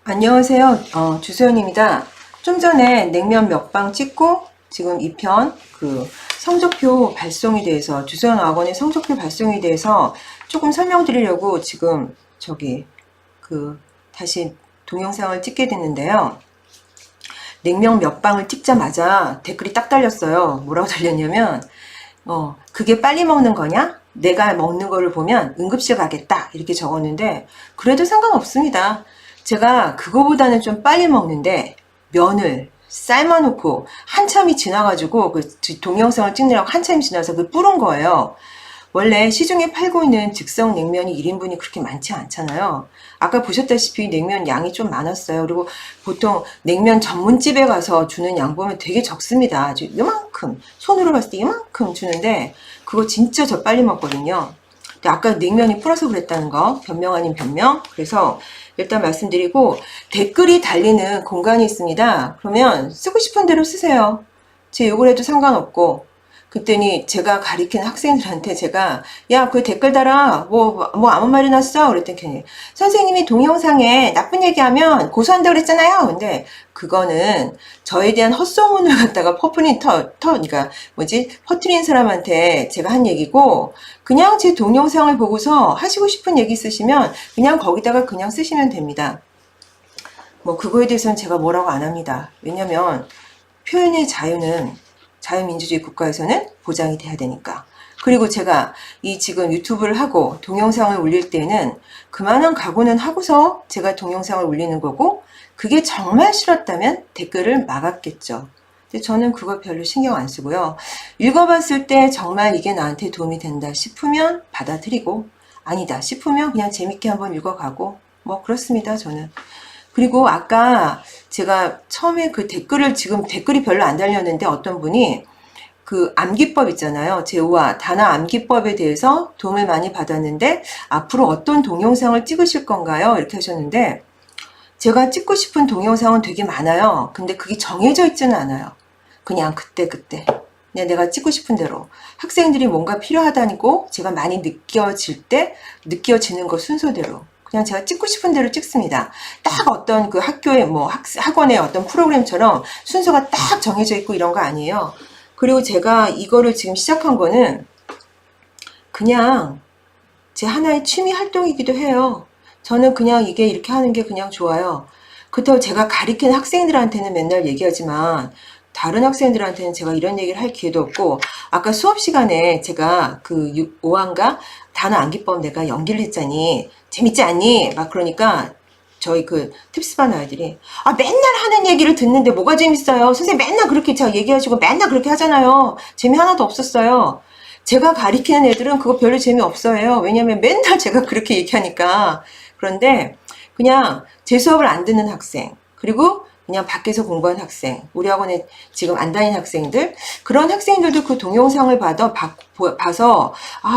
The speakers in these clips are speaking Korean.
안녕하세요. 주소연입니다. 좀 전에 냉면 먹방 찍고 지금 2편 성적표 발송에 대해서 주소연 학원의 성적표 발송에 대해서 조금 설명드리려고 지금 다시 동영상을 찍게 됐는데요. 냉면 먹방을 찍자마자 댓글이 딱 달렸어요. 뭐라고 달렸냐면 그게 빨리 먹는 거냐? 내가 먹는 거를 보면 응급실 가겠다 이렇게 적었는데 그래도 상관없습니다. 제가 그거보다는 좀 빨리 먹는데 면을 삶아놓고 한참이 지나가지고 동영상을 찍느라고 한참이 지나서 불은 거예요. 원래 시중에 팔고 있는 즉석 냉면이 1인분이 그렇게 많지 않잖아요. 아까 보셨다시피 냉면 양이 좀 많았어요. 그리고 보통 냉면 전문집에 가서 주는 양 보면 되게 적습니다. 아주 요만큼, 손으로 봤을 때 요만큼 주는데 그거 진짜 저 빨리 먹거든요. 근데 아까 냉면이 불어서 그랬다는 거 변명 아닌 변명. 그래서 일단 말씀드리고 댓글이 달리는 공간이 있습니다. 그러면 쓰고 싶은 대로 쓰세요. 제 욕을 해도 상관없고. 그랬더니 제가 가리키는 학생들한테 제가 야, 그 댓글 달아. 뭐 아무 말이나 써. 그랬더니 괜히 선생님이 동영상에 나쁜 얘기하면 고소한다고 그랬잖아요. 근데 그거는 저에 대한 헛소문을 갖다가 퍼뜨린 사람한테 제가 한 얘기고 그냥 제 동영상을 보고서 하시고 싶은 얘기 있으시면 그냥 거기다가 그냥 쓰시면 됩니다. 뭐 그거에 대해서는 제가 뭐라고 안 합니다. 왜냐면 표현의 자유는 자유민주주의 국가에서는 보장이 돼야 되니까. 그리고 제가 지금 유튜브를 하고 동영상을 올릴 때는 그만한 각오는 하고서 제가 동영상을 올리는 거고 그게 정말 싫었다면 댓글을 막았겠죠. 근데 저는 그거 별로 신경 안 쓰고요. 읽어봤을 때 정말 이게 나한테 도움이 된다 싶으면 받아들이고 아니다 싶으면 그냥 재밌게 한번 읽어가고 뭐 그렇습니다. 저는. 그리고 아까 제가 처음에 지금 댓글이 별로 안 달렸는데 어떤 분이 암기법 있잖아요. 제우와 단어 암기법에 대해서 도움을 많이 받았는데 앞으로 어떤 동영상을 찍으실 건가요? 이렇게 하셨는데 제가 찍고 싶은 동영상은 되게 많아요. 근데 그게 정해져 있지는 않아요. 그냥 그때 그냥 내가 찍고 싶은 대로 학생들이 뭔가 필요하다고 제가 많이 느껴지는 거 순서대로 그냥 제가 찍고 싶은 대로 찍습니다. 딱 어떤 학교의 학원의 어떤 프로그램처럼 순서가 딱 정해져 있고 이런 거 아니에요. 그리고 제가 이거를 지금 시작한 거는 그냥 제 하나의 취미 활동이기도 해요. 저는 그냥 이게 이렇게 하는 게 그냥 좋아요. 그렇다고 제가 가르치는 학생들한테는 맨날 얘기하지만 다른 학생들한테는 제가 이런 얘기를 할 기회도 없고 아까 수업 시간에 제가 5화인가 단어 암기법 내가 연기를 했잖니 재밌지 않니? 막 그러니까 저희 팁스반 아이들이 맨날 하는 얘기를 듣는데 뭐가 재밌어요? 선생님 맨날 그렇게 얘기하시고 맨날 그렇게 하잖아요. 재미 하나도 없었어요. 제가 가리키는 애들은 그거 별로 재미없어요. 왜냐면 맨날 제가 그렇게 얘기하니까. 그런데 그냥 제 수업을 안 듣는 학생 그리고 그냥 밖에서 공부한 학생, 우리 학원에 지금 안 다니는 학생들, 그런 학생들도 그 동영상을 봐서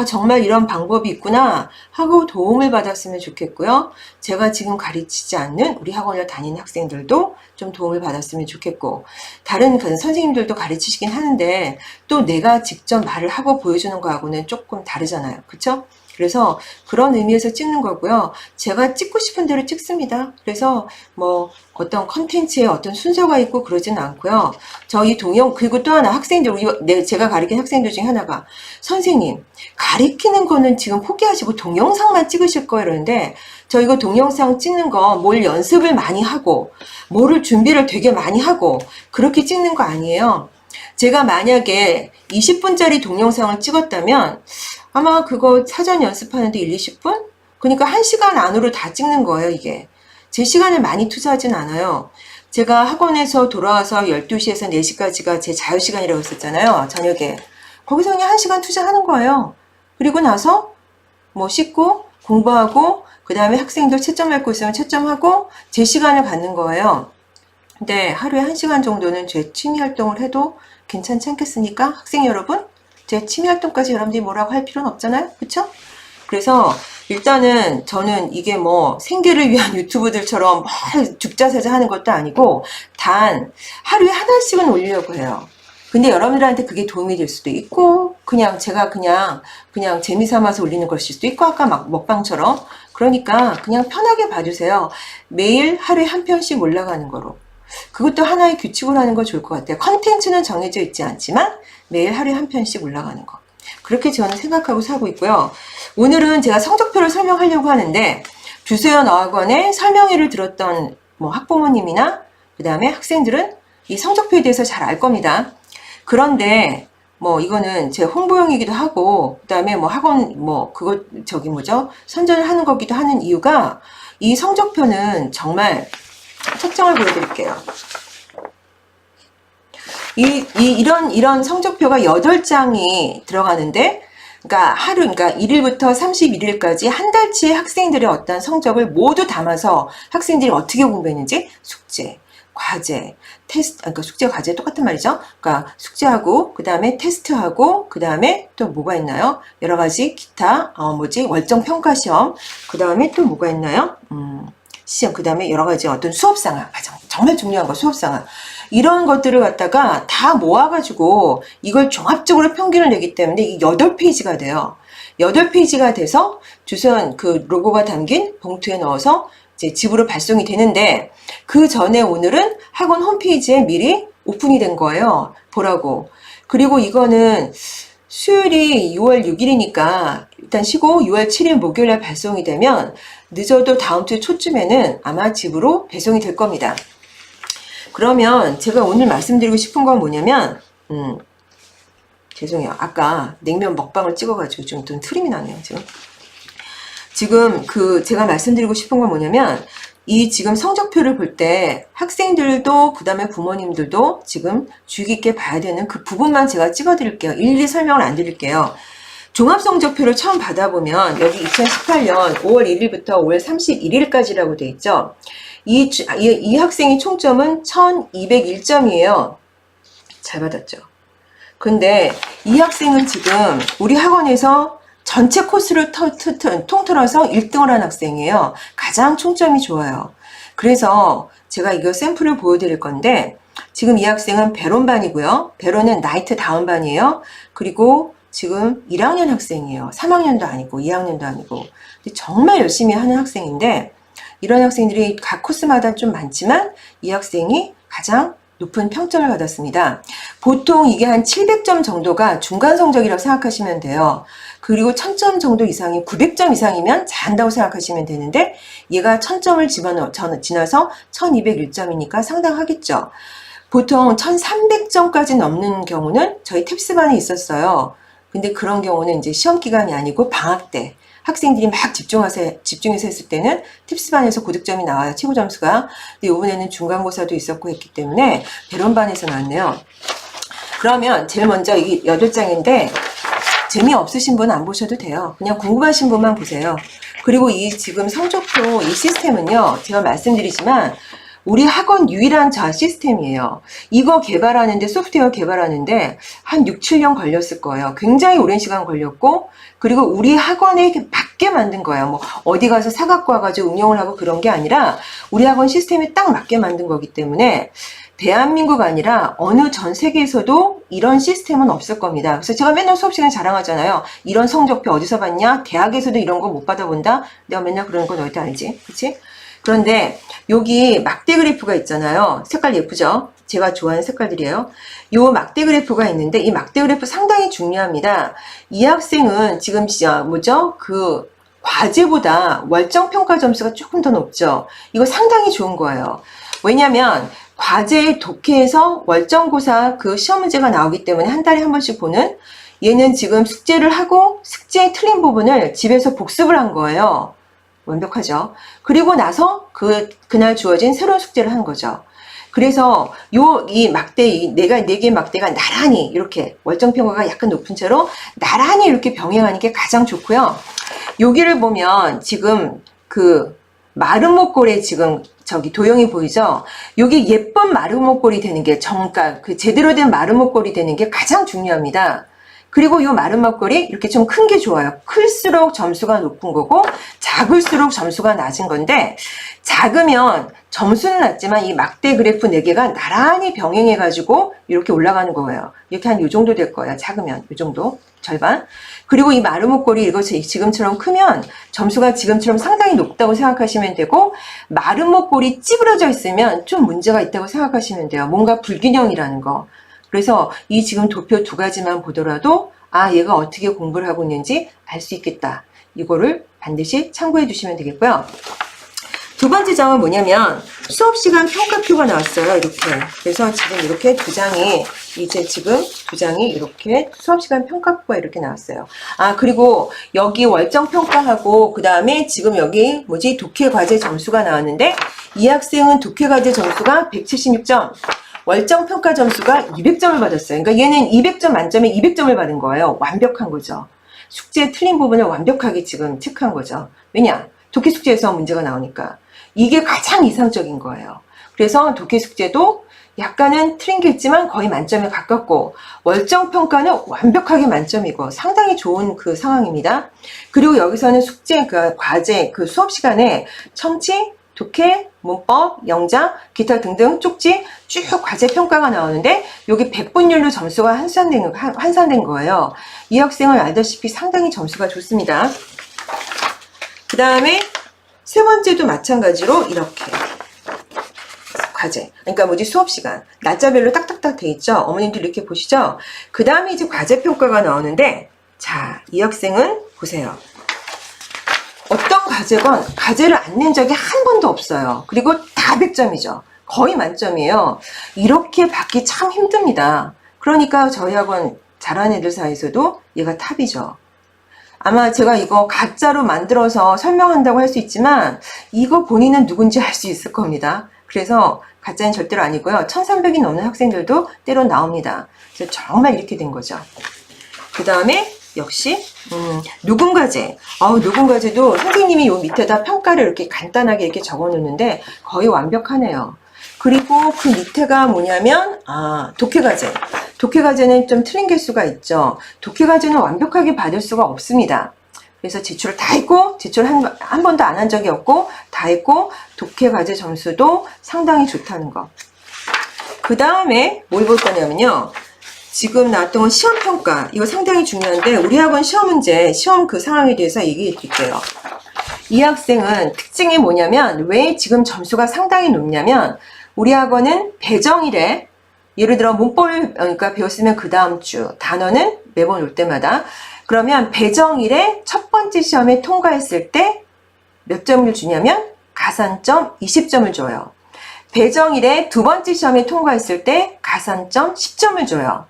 정말 이런 방법이 있구나 하고 도움을 받았으면 좋겠고요. 제가 지금 가르치지 않는 우리 학원을 다니는 학생들도 좀 도움을 받았으면 좋겠고 다른 선생님들도 가르치시긴 하는데 또 내가 직접 말을 하고 보여주는 거하고는 조금 다르잖아요. 그쵸? 그래서 그런 의미에서 찍는 거고요. 제가 찍고 싶은 대로 찍습니다. 그래서 어떤 컨텐츠에 어떤 순서가 있고 그러지는 않고요. 그리고 또 하나 제가 가르친 학생들 중에 하나가 선생님 가르치는 거는 지금 포기하시고 동영상만 찍으실 거예요. 이러는데 저 이거 동영상 찍는 거 뭘 연습을 많이 하고 뭐를 준비를 되게 많이 하고 그렇게 찍는 거 아니에요. 제가 만약에 20분짜리 동영상을 찍었다면 아마 그거 사전 연습하는데 20분? 그러니까 1시간 안으로 다 찍는 거예요, 이게. 제 시간을 많이 투자하진 않아요. 제가 학원에서 돌아와서 12시에서 4시까지가 제 자유시간이라고 했었잖아요, 저녁에. 거기서 그냥 1시간 투자하는 거예요. 그리고 나서 씻고 공부하고 그 다음에 학생들 채점 할 거 있으면 채점하고 제 시간을 갖는 거예요. 근데 하루에 1시간 정도는 제 취미 활동을 해도 괜찮지 않겠습니까? 학생 여러분? 제 취미 활동까지 여러분들이 뭐라고 할 필요는 없잖아요. 그쵸? 그래서 일단은 저는 이게 생계를 위한 유튜브들처럼 죽자사자 하는 것도 아니고 단 하루에 하나씩은 올리려고 해요. 근데 여러분들한테 그게 도움이 될 수도 있고, 그냥 제가 그냥 재미삼아서 올리는 것일 수도 있고, 아까 막 먹방처럼. 그러니까 그냥 편하게 봐주세요. 매일 하루에 한 편씩 올라가는 거로. 그것도 하나의 규칙으로 하는 거 좋을 것 같아요. 컨텐츠는 정해져 있지 않지만 매일 하루에 한 편씩 올라가는 거. 그렇게 저는 생각하고 살고 있고요. 오늘은 제가 성적표를 설명하려고 하는데, 주소연 어학원의 설명회를 들었던 뭐 학부모님이나 그 다음에 학생들은 이 성적표에 대해서 잘 알 겁니다. 그런데 뭐 이거는 제 홍보용이기도 하고, 그 다음에 뭐 학원 뭐 그거 저기 뭐죠, 선전을 하는 거기도 하는 이유가, 이 성적표는 정말 책장을 보여드릴게요. 이런 성적표가 8장이 들어가는데, 그러니까 1일부터 31일까지 한 달치의 학생들의 어떤 성적을 모두 담아서 학생들이 어떻게 공부했는지, 숙제, 과제, 테스트, 그러니까 숙제, 과제 똑같은 말이죠. 그러니까 숙제하고, 그 다음에 테스트하고, 그 다음에 또 뭐가 있나요? 여러 가지 기타, 월정 평가 시험, 그 다음에 또 뭐가 있나요? 시험, 그 다음에 여러 가지 어떤 수업상황, 정말 중요한 거, 수업상황. 이런 것들을 갖다가 다 모아가지고 이걸 종합적으로 평균을 내기 때문에 이 8페이지가 돼요. 8페이지가 돼서 주소연 그 로고가 담긴 봉투에 넣어서 이제 집으로 발송이 되는데, 그 전에 오늘은 학원 홈페이지에 미리 오픈이 된 거예요. 보라고. 그리고 이거는 수요일이 6월 6일이니까 일단 쉬고 6월 7일 목요일에 발송이 되면 늦어도 다음 주 초쯤에는 아마 집으로 배송이 될 겁니다. 그러면 제가 오늘 말씀드리고 싶은 건 뭐냐면, 죄송해요. 아까 냉면 먹방을 찍어가지고 좀 트림이 나네요, 지금 제가 말씀드리고 싶은 건 뭐냐면, 이 지금 성적표를 볼 때 학생들도 그 다음에 부모님들도 지금 주의 깊게 봐야 되는 그 부분만 제가 찍어 드릴게요. 일일이 설명을 안 드릴게요. 종합성적표를 처음 받아보면 여기 2018년 5월 1일부터 5월 31일까지라고 돼 있죠. 이 학생의 총점은 1201점이에요. 잘 받았죠. 근데 이 학생은 지금 우리 학원에서 전체 코스를 통틀어서 1등을 한 학생이에요. 가장 총점이 좋아요. 그래서 제가 이거 샘플을 보여드릴 건데, 지금 이 학생은 배론반이고요. 배론은 나이트 다운반이에요. 그리고 지금 1학년 학생이에요. 3학년도 아니고 2학년도 아니고. 정말 열심히 하는 학생인데, 이런 학생들이 각 코스마다 좀 많지만 이 학생이 가장 높은 평점을 받았습니다. 보통 이게 한 700점 정도가 중간 성적이라고 생각하시면 돼요. 그리고 1000점 정도 이상이 900점 이상이면 잘한다고 생각하시면 되는데, 얘가 1000점을 지나서 1201점이니까 상당하겠죠. 보통 1300점까지 넘는 경우는 저희 탭스반에 있었어요. 근데 그런 경우는 이제 시험 기간이 아니고 방학 때 학생들이 막 집중해서 했을 때는 팁스반에서 고득점이 나와요. 최고 점수가. 근데 이번에는 중간고사도 있었고 했기 때문에 배론반에서 나왔네요. 그러면 제일 먼저 이게 8장인데 재미없으신 분은 안 보셔도 돼요. 그냥 궁금하신 분만 보세요. 그리고 이 지금 성적표 이 시스템은요, 제가 말씀드리지만 우리 학원 유일한 시스템이에요. 이거 개발하는데, 소프트웨어 개발하는데 한 6, 7년 걸렸을 거예요. 굉장히 오랜 시간 걸렸고, 그리고 우리 학원에 맞게 만든 거예요. 뭐 어디 가서 사갖고 와가지고 응용을 하고 그런 게 아니라 우리 학원 시스템에 딱 맞게 만든 거기 때문에 대한민국 아니라 어느 전 세계에서도 이런 시스템은 없을 겁니다. 그래서 제가 맨날 수업 시간에 자랑하잖아요. 이런 성적표 어디서 봤냐? 대학에서도 이런 거 못 받아본다? 내가 맨날 그러는 거 너희도 알지? 그치? 그런데 여기 막대 그래프가 있잖아요. 색깔 예쁘죠? 제가 좋아하는 색깔들이에요. 요 막대 그래프가 있는데 이 막대 그래프 상당히 중요합니다. 이 학생은 지금 그 과제보다 월정 평가 점수가 조금 더 높죠. 이거 상당히 좋은 거예요. 왜냐면 과제의 독해에서 월정고사 그 시험 문제가 나오기 때문에 한 달에 한 번씩 보는, 얘는 지금 숙제를 하고 숙제에 틀린 부분을 집에서 복습을 한 거예요. 완벽하죠. 그리고 나서 그날 주어진 새로운 숙제를 한 거죠. 그래서 이 막대, 네 개의 막대가 나란히 이렇게 월정평가가 약간 높은 채로 나란히 이렇게 병행하는 게 가장 좋고요. 여기를 보면 지금 그 마른 목골에 지금 도형이 보이죠? 여기 예쁜 마른 목골이 되는 게, 그 제대로 된 마른 목골이 되는 게 가장 중요합니다. 그리고 이 마른 먹거리 이렇게 좀 큰 게 좋아요. 클수록 점수가 높은 거고 작을수록 점수가 낮은 건데, 작으면 점수는 낮지만 이 막대 그래프 4개가 나란히 병행해가지고 이렇게 올라가는 거예요. 이렇게 한 요 정도 될 거예요. 작으면 요 정도, 절반. 그리고 이 마른 목걸이 이거 지금처럼 크면 점수가 지금처럼 상당히 높다고 생각하시면 되고, 마른 목걸이 찌그러져 있으면 좀 문제가 있다고 생각하시면 돼요. 뭔가 불균형이라는 거. 그래서 이 지금 도표 2가지만 보더라도 아, 얘가 어떻게 공부를 하고 있는지 알 수 있겠다. 이거를 반드시 참고해 주시면 되겠고요. 두 번째 점은 뭐냐면 수업시간 평가표가 나왔어요. 이렇게. 그래서 지금 이렇게 두 장이 이렇게 수업시간 평가표가 이렇게 나왔어요. 아, 그리고 여기 월정평가하고 그 다음에 지금 여기 독해과제 점수가 나왔는데, 이 학생은 독해과제 점수가 176점, 월정평가 점수가 200점을 받았어요. 그러니까 얘는 200점 만점에 200점을 받은 거예요. 완벽한 거죠. 숙제 틀린 부분을 완벽하게 지금 체크한 거죠. 왜냐? 독해 숙제에서 문제가 나오니까. 이게 가장 이상적인 거예요. 그래서 독해 숙제도 약간은 틀린 게 있지만 거의 만점에 가깝고, 월정평가는 완벽하게 만점이고 상당히 좋은 그 상황입니다. 그리고 여기서는 숙제, 과제, 수업 시간에 청치, 독해, 문법, 영작, 기타 등등 쪽지 쭉 과제 평가가 나오는데, 여기 100분율로 점수가 환산된 거예요. 이 학생은 알다시피 상당히 점수가 좋습니다. 그 다음에 세 번째도 마찬가지로 이렇게 과제, 그러니까 수업 시간 날짜별로 딱딱딱 돼 있죠. 어머님들 이렇게 보시죠. 그 다음에 이제 과제 평가가 나오는데, 자, 이 학생은 보세요. 어떤 과제건 과제를 안 낸 적이 한 번도 없어요. 그리고 다 100점이죠. 거의 만점이에요. 이렇게 받기 참 힘듭니다. 그러니까 저희 학원 잘하는 애들 사이에서도 얘가 탑이죠. 아마 제가 이거 가짜로 만들어서 설명한다고 할 수 있지만 이거 본인은 누군지 알 수 있을 겁니다. 그래서 가짜는 절대로 아니고요. 1300이 넘는 학생들도 때로 나옵니다. 그래서 정말 이렇게 된 거죠. 그 다음에 역시 녹음과제. 녹음과제도 선생님이 요 밑에다 평가를 이렇게 간단하게 이렇게 적어 놓는데 거의 완벽하네요. 그리고 그 밑에가 뭐냐면 독해과제. 독해과제는 좀 틀린 개수가 있죠. 독해과제는 완벽하게 받을 수가 없습니다. 그래서 제출을 다 했고, 제출 한 번도 안 한 적이 없고, 다 했고, 독해과제 점수도 상당히 좋다는 거. 그 다음에 뭘 볼 거냐면요. 지금 나왔던 건 시험평가. 이거 상당히 중요한데, 우리 학원 시험 문제, 시험 그 상황에 대해서 얘기해 드릴게요. 이 학생은 특징이 뭐냐면, 왜 지금 점수가 상당히 높냐면, 우리 학원은 배정일에, 예를 들어 문법을 그러니까 배웠으면 그 다음 주, 단어는 매번 올 때마다, 그러면 배정일에 첫 번째 시험에 통과했을 때 몇 점을 주냐면 가산점 20점을 줘요. 배정일에 두 번째 시험에 통과했을 때 가산점 10점을 줘요.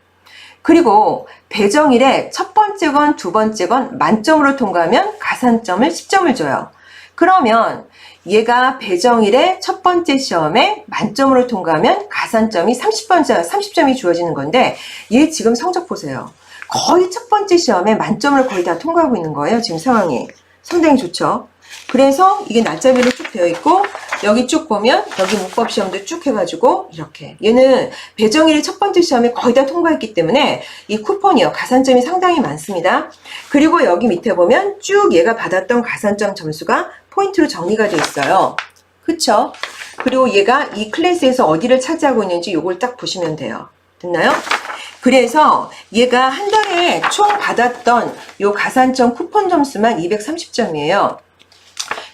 그리고 배정일에 첫 번째 건 두 번째 건 만점으로 통과하면 가산점을 10점을 줘요. 그러면 얘가 배정일에 첫 번째 시험에 만점으로 통과하면 가산점이 30점이 주어지는 건데, 얘 지금 성적 보세요. 거의 첫 번째 시험에 만점을 거의 다 통과하고 있는 거예요. 지금 상황이 상당히 좋죠. 그래서 이게 날짜별로 쭉 되어 있고, 여기 쭉 보면 여기 문법 시험도 쭉 해가지고 이렇게, 얘는 배정일의 첫 번째 시험에 거의 다 통과했기 때문에 이 쿠폰이요, 가산점이 상당히 많습니다. 그리고 여기 밑에 보면 쭉 얘가 받았던 가산점 점수가 포인트로 정리가 되어 있어요. 그쵸? 그리고 얘가 이 클래스에서 어디를 차지하고 있는지 요걸 딱 보시면 돼요. 됐나요? 그래서 얘가 한 달에 총 받았던 요 가산점 쿠폰 점수만 230점이에요.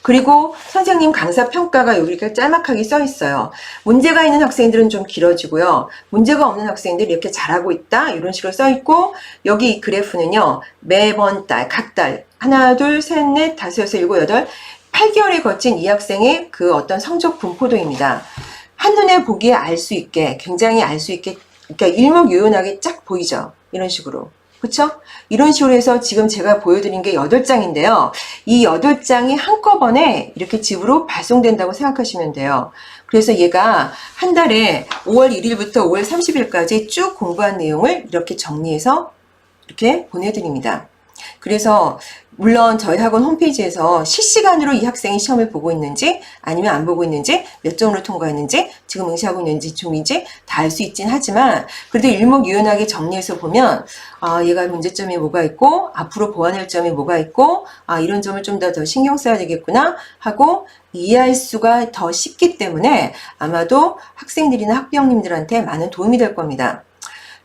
그리고 선생님 강사 평가가 여기 이렇게 짤막하게 써 있어요. 문제가 있는 학생들은 좀 길어지고요. 문제가 없는 학생들이 이렇게 잘하고 있다, 이런 식으로 써 있고, 여기 이 그래프는요, 매번 달, 각 달, 하나, 둘, 셋, 넷, 다섯, 여섯, 일곱, 여덟, 8개월에 거친 이 학생의 그 어떤 성적 분포도입니다. 한눈에 보기에 알 수 있게, 굉장히 알 수 있게, 그러니까 일목요연하게 쫙 보이죠. 이런 식으로. 그쵸? 이런 식으로 해서 지금 제가 보여드린 게 8장인데요. 이 8장이 한꺼번에 이렇게 집으로 발송된다고 생각하시면 돼요. 그래서 얘가 한 달에 5월 1일부터 5월 30일까지 쭉 공부한 내용을 이렇게 정리해서 이렇게 보내드립니다. 그래서 물론 저희 학원 홈페이지에서 실시간으로 이 학생이 시험을 보고 있는지 아니면 안 보고 있는지 몇 점으로 통과했는지 지금 응시하고 있는지 중인지 다 알 수 있긴 하지만 그래도 일목요연하게 정리해서 보면 얘가 문제점이 뭐가 있고 앞으로 보완할 점이 뭐가 있고 이런 점을 좀 더 신경 써야 되겠구나 하고 이해할 수가 더 쉽기 때문에 아마도 학생들이나 학부형님들한테 많은 도움이 될 겁니다.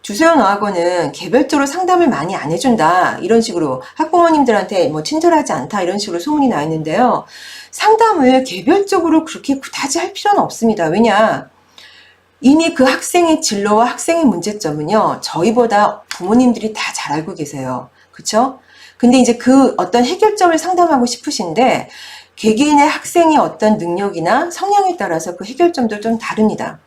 주소연 어학원은 개별적으로 상담을 많이 안 해준다 이런 식으로 학부모님들한테 뭐 친절하지 않다 이런 식으로 소문이 나 있는데요. 상담을 개별적으로 그렇게 그다지 할 필요는 없습니다. 왜냐 이미 그 학생의 진로와 학생의 문제점은요 저희보다 부모님들이 다 잘 알고 계세요. 그쵸? 근데 이제 그 어떤 해결점을 상담하고 싶으신데 개개인의 학생의 어떤 능력이나 성향에 따라서 그 해결점도 좀 다릅니다.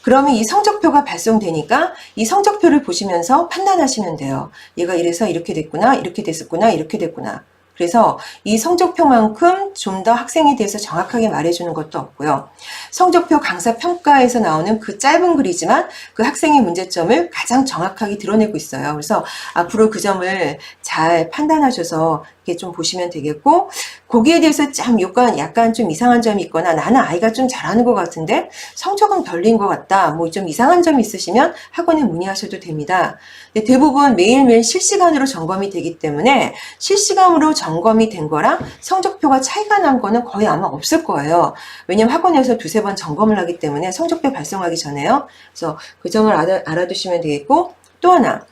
그러면 이 성적표가 발송되니까 이 성적표를 보시면서 판단하시면 돼요. 얘가 이래서 이렇게 됐구나, 이렇게 됐었구나, 이렇게 됐구나. 그래서 이 성적표만큼 좀 더 학생에 대해서 정확하게 말해주는 것도 없고요. 성적표 강사 평가에서 나오는 그 짧은 글이지만 그 학생의 문제점을 가장 정확하게 드러내고 있어요. 그래서 앞으로 그 점을 잘 판단하셔서 이렇게 좀 보시면 되겠고 거기에 대해서 참 약간 좀 이상한 점이 있거나 나는 아이가 좀 잘하는 것 같은데 성적은 별로인 것 같다. 뭐 좀 이상한 점이 있으시면 학원에 문의하셔도 됩니다. 근데 대부분 매일매일 실시간으로 점검이 되기 때문에 실시간으로 점검이 된 거랑 성적표가 차이가 난 거는 거의 아마 없을 거예요. 왜냐면 학원에서 두세 번 점검을 하기 때문에 성적표 발송하기 전에요. 그래서 그 점을 알아두시면 되겠고 또 하나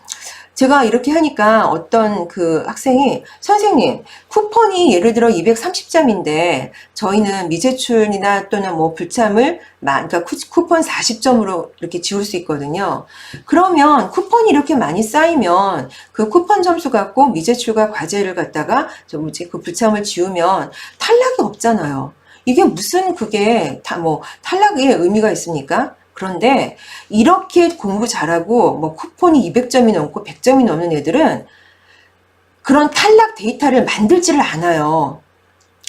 제가 이렇게 하니까 어떤 그 학생이 선생님 쿠폰이 예를 들어 230점인데 저희는 미제출이나 또는 뭐 불참을 그러니까 쿠폰 40점으로 이렇게 지울 수 있거든요. 그러면 쿠폰이 이렇게 많이 쌓이면 그 쿠폰 점수 갖고 미제출과 과제를 갖다가 그 불참을 지우면 탈락이 없잖아요. 이게 무슨 그게 탈락의 의미가 있습니까? 그런데 이렇게 공부 잘하고 뭐 쿠폰이 200점이 넘고 100점이 넘는 애들은 그런 탈락 데이터를 만들지를 않아요.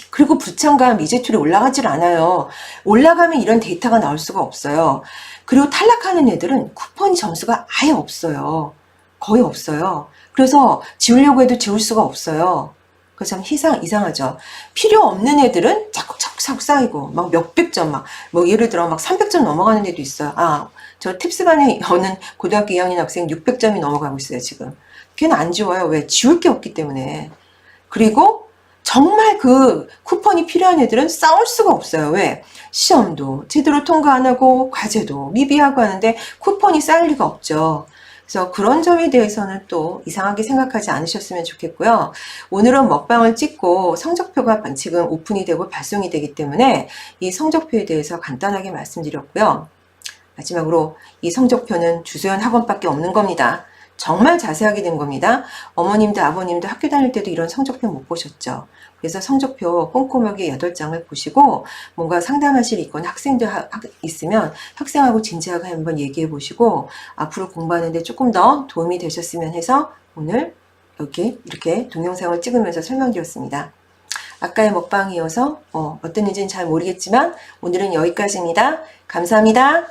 그리고 불참과 미제출이 올라가질 않아요. 올라가면 이런 데이터가 나올 수가 없어요. 그리고 탈락하는 애들은 쿠폰 점수가 아예 없어요. 거의 없어요. 그래서 지우려고 해도 지울 수가 없어요. 그 참 이상하죠. 필요 없는 애들은 자꾸 쌓이고 막 몇백 점 뭐 예를 들어 막 300점 넘어가는 애도 있어요. 저 팁스반에 오는 고등학교 2학년 학생 600점이 넘어가고 있어요 지금. 걔는 안 지워요. 왜? 지울 게 없기 때문에. 그리고 정말 그 쿠폰이 필요한 애들은 싸울 수가 없어요. 왜? 시험도 제대로 통과 안 하고 과제도 미비하고 하는데 쿠폰이 쌓일 리가 없죠. 그래서 그런 점에 대해서는 또 이상하게 생각하지 않으셨으면 좋겠고요. 오늘은 먹방을 찍고 성적표가 지금 오픈이 되고 발송이 되기 때문에 이 성적표에 대해서 간단하게 말씀드렸고요. 마지막으로 이 성적표는 주소연 학원밖에 없는 겁니다. 정말 자세하게 된 겁니다. 어머님도 아버님도 학교 다닐 때도 이런 성적표 못 보셨죠. 그래서 성적표 꼼꼼하게 8장을 보시고 뭔가 상담하실 있거나 학생들 있으면 학생하고 진지하게 한번 얘기해 보시고 앞으로 공부하는데 조금 더 도움이 되셨으면 해서 오늘 여기 이렇게 동영상을 찍으면서 설명드렸습니다. 아까의 먹방이어서 어떤 일인지는 잘 모르겠지만 오늘은 여기까지입니다. 감사합니다.